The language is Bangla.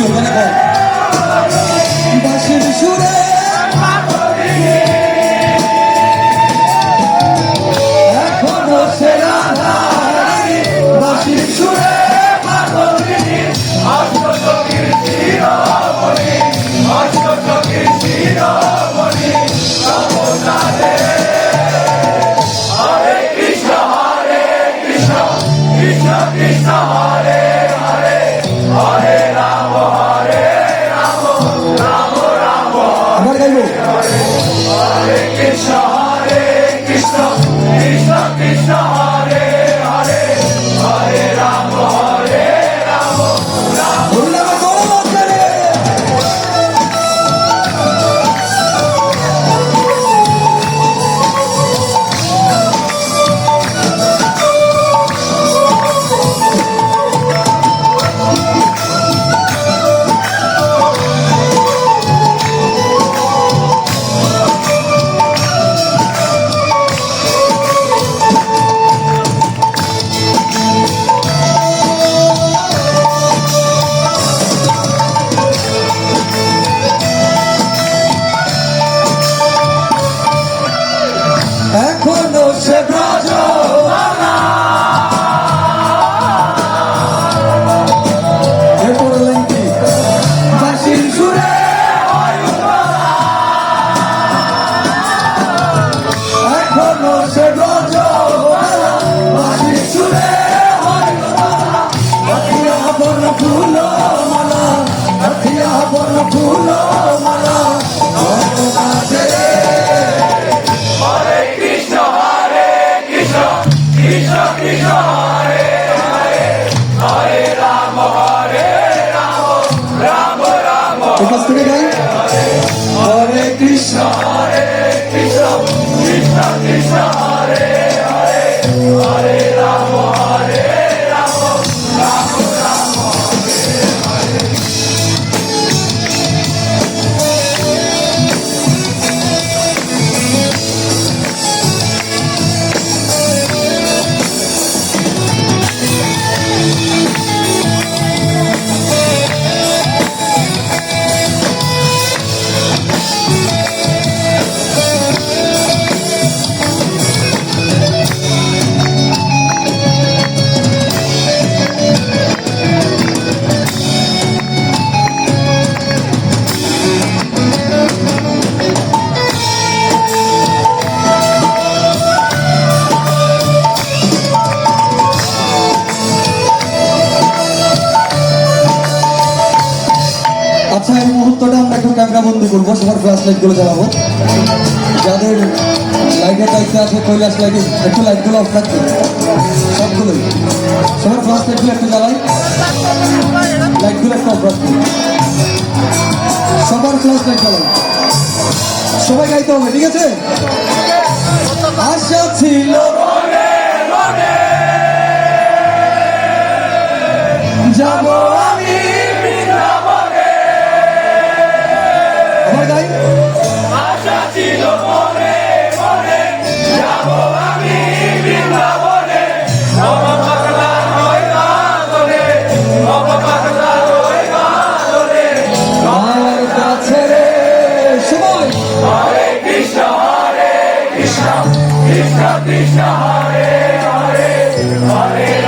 সুর মানে বাঁশির সুরে এখনো সে রাধা রানী বাঁশির সুরে আবার গাইব এখনো সে ব্রজমালা এ পড়লেন কি বাঁশির সুরে এখনো সে ব্রজমালা বাঁশির সুরে হাতিয়া বর্ণ ফুল মালা হাতিয়া বর্ণ ফুল মালা কাছ থেকে গাই হরে কৃষ্ণ কৃষ্ণ কৃষ্ণ হরে হরে হরে রাম রাম রাম হরে হরে আচ্ছা এই মুহূর্তটা আমরা একটু ক্যামেরা বন্দি করবো সবার ফ্ল্যাশ লাইট গুলো জ্বালাবো যাদের লাইটের দায়িত্বে আছে কৈলাস লাইটে একটু লাইটগুলো অফ রাখবে সবগুলোই সবার ফ্ল্যাশ লাইটগুলো একটু জ্বালাই লাইটগুলো একটু অফ রাখবে সবার ফ্ল্যাশ লাইট জ্বালাই সবাই গাইতে হবে ঠিক আছে আশা ছিল যাবো আমি আশা ছিল মনে মনে যাব আমি বৃন্দাবনে নব পাগলা রয় গানে নব পাগলা রয় গানে আমার কাছে রে সবাই হরে কৃষ্ণ কৃষ্ণ কৃষ্ণ হরে হরে হরে